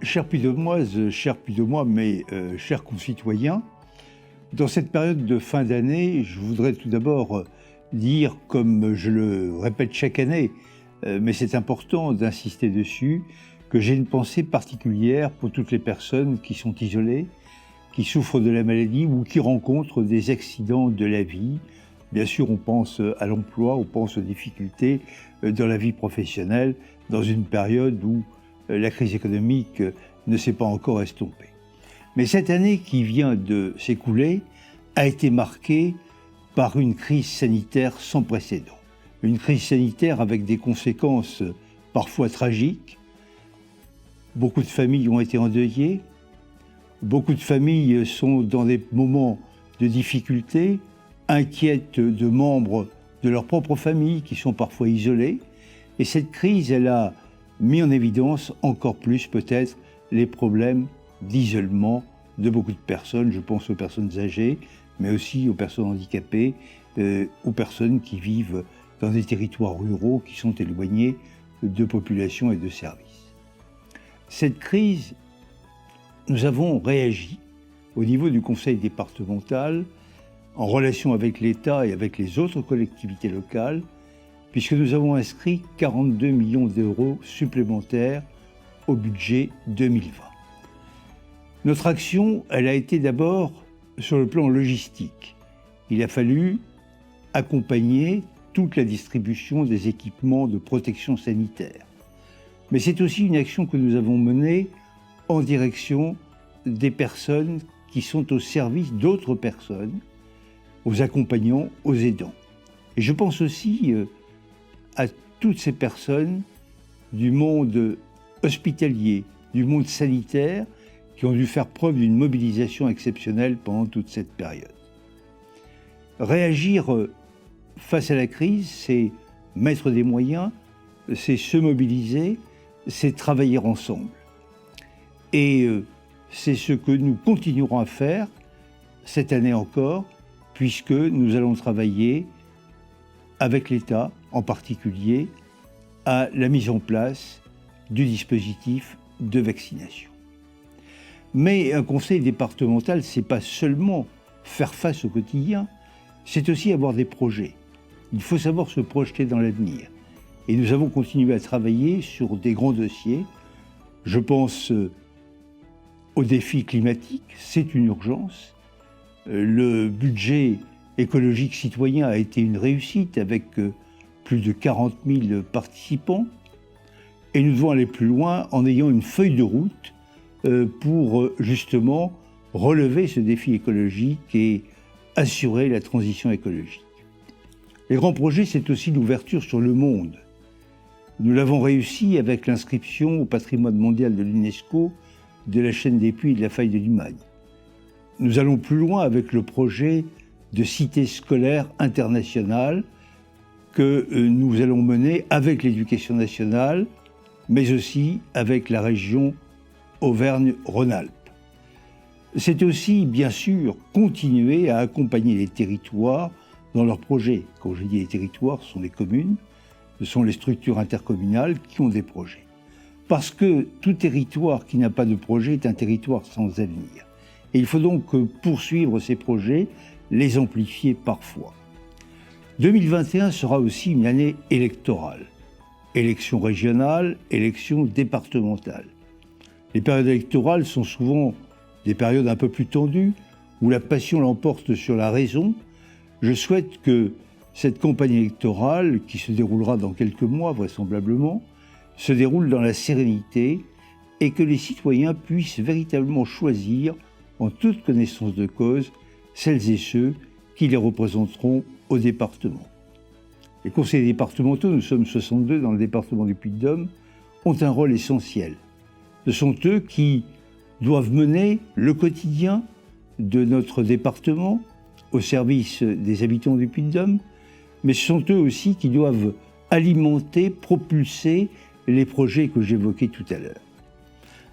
Chers Puy-de-Dômoises, chers Puy-de-Dômois, mais chers concitoyens, dans cette période de fin d'année, je voudrais tout d'abord dire, comme je le répète chaque année, mais c'est important d'insister dessus, que j'ai une pensée particulière pour toutes les personnes qui sont isolées, qui souffrent de la maladie ou qui rencontrent des accidents de la vie. Bien sûr, on pense à l'emploi, on pense aux difficultés dans la vie professionnelle, dans une période où la crise économique ne s'est pas encore estompée. Mais cette année qui vient de s'écouler a été marquée par une crise sanitaire sans précédent. Une crise sanitaire avec des conséquences parfois tragiques. Beaucoup de familles ont été endeuillées. Beaucoup de familles sont dans des moments de difficulté, inquiètes de membres de leur propre famille qui sont parfois isolés. Et cette crise, elle a mis en évidence encore plus peut-être les problèmes d'isolement de beaucoup de personnes. Je pense aux personnes âgées, mais aussi aux personnes handicapées, aux personnes qui vivent dans des territoires ruraux qui sont éloignés de populations et de services. Cette crise, nous avons réagi au niveau du conseil départemental en relation avec l'État et avec les autres collectivités locales, puisque nous avons inscrit 42 millions d'euros supplémentaires au budget 2020. Notre action, elle a été d'abord sur le plan logistique. Il a fallu accompagner toute la distribution des équipements de protection sanitaire. Mais c'est aussi une action que nous avons menée en direction des personnes qui sont au service d'autres personnes, aux accompagnants, aux aidants. Et je pense aussi à toutes ces personnes du monde hospitalier, du monde sanitaire, qui ont dû faire preuve d'une mobilisation exceptionnelle pendant toute cette période. Réagir face à la crise, c'est mettre des moyens, c'est se mobiliser, c'est travailler ensemble. Et c'est ce que nous continuerons à faire cette année encore, puisque nous allons travailler avec l'État, en particulier, à la mise en place du dispositif de vaccination. Mais un conseil départemental, c'est pas seulement faire face au quotidien, c'est aussi avoir des projets. Il faut savoir se projeter dans l'avenir. Et nous avons continué à travailler sur des grands dossiers. Je pense aux défis climatiques, c'est une urgence. Le budget écologique citoyen a été une réussite avec plus de 40 000 participants. Et nous devons aller plus loin en ayant une feuille de route pour justement relever ce défi écologique et assurer la transition écologique. Les grands projets, c'est aussi l'ouverture sur le monde. Nous l'avons réussi avec l'inscription au patrimoine mondial de l'UNESCO de la chaîne des Puys et de la faille de Limagne. Nous allons plus loin avec le projet de cité scolaire internationale que nous allons mener avec l'éducation nationale, mais aussi avec la région Auvergne-Rhône-Alpes. C'est aussi, bien sûr, continuer à accompagner les territoires dans leurs projets. Quand je dis les territoires, ce sont les communes, ce sont les structures intercommunales qui ont des projets. Parce que tout territoire qui n'a pas de projet est un territoire sans avenir. Et il faut donc poursuivre ces projets, les amplifier parfois. 2021 sera aussi une année électorale. Élections régionales, élections départementales. Les périodes électorales sont souvent des périodes un peu plus tendues, où la passion l'emporte sur la raison. Je souhaite que cette campagne électorale, qui se déroulera dans quelques mois vraisemblablement, se déroule dans la sérénité et que les citoyens puissent véritablement choisir, en toute connaissance de cause, celles et ceux qui les représenteront au département. Les conseillers départementaux, nous sommes 62 dans le département du Puy-de-Dôme, ont un rôle essentiel. Ce sont eux qui doivent mener le quotidien de notre département au service des habitants du Puy-de-Dôme, mais ce sont eux aussi qui doivent alimenter, propulser les projets que j'évoquais tout à l'heure.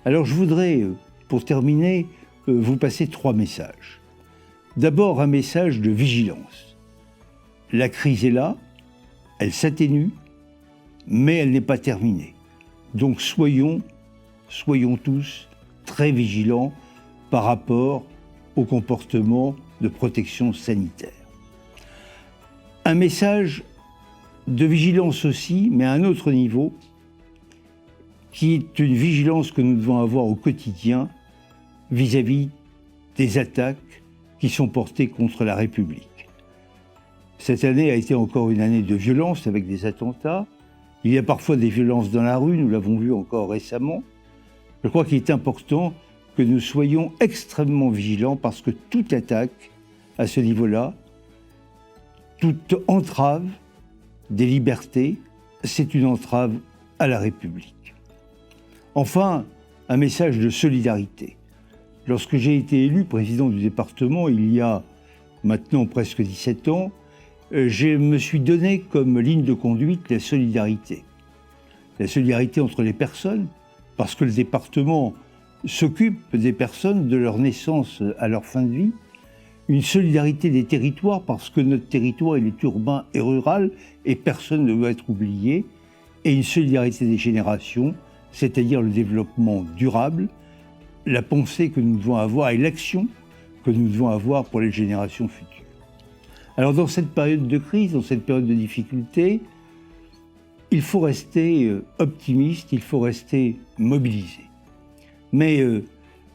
Alors je voudrais, pour terminer, vous passer 3 messages. D'abord, un message de vigilance. La crise est là, elle s'atténue, mais elle n'est pas terminée. Donc soyons soyons tous très vigilants par rapport au comportement de protection sanitaire. Un message de vigilance aussi, mais à un autre niveau, qui est une vigilance que nous devons avoir au quotidien vis-à-vis des attaques qui sont portées contre la République. Cette année a été encore une année de violence avec des attentats. Il y a parfois des violences dans la rue, nous l'avons vu encore récemment. Je crois qu'il est important que nous soyons extrêmement vigilants parce que toute attaque à ce niveau-là, toute entrave des libertés, c'est une entrave à la République. Enfin, un message de solidarité. Lorsque j'ai été élu président du département, il y a maintenant presque 17 ans, je me suis donné comme ligne de conduite la solidarité. La solidarité entre les personnes, parce que le département s'occupe des personnes de leur naissance à leur fin de vie. Une solidarité des territoires, parce que notre territoire il est urbain et rural, et personne ne doit être oublié. Et une solidarité des générations, c'est-à-dire le développement durable, la pensée que nous devons avoir et l'action que nous devons avoir pour les générations futures. Alors dans cette période de crise, dans cette période de difficulté, il faut rester optimiste, il faut rester mobilisé. Mais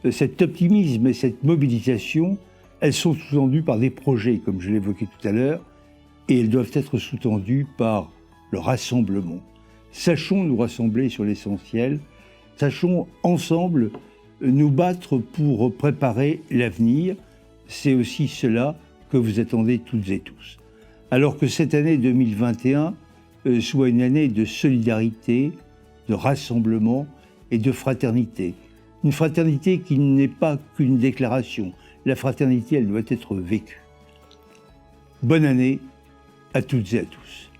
cet optimisme et cette mobilisation, elles sont sous-tendues par des projets, comme je l'évoquais tout à l'heure, et elles doivent être sous-tendues par le rassemblement. Sachons nous rassembler sur l'essentiel, sachons ensemble nous battre pour préparer l'avenir. C'est aussi cela que vous attendez toutes et tous. Alors que cette année 2021 soit une année de solidarité, de rassemblement et de fraternité. Une fraternité qui n'est pas qu'une déclaration. La fraternité, elle doit être vécue. Bonne année à toutes et à tous.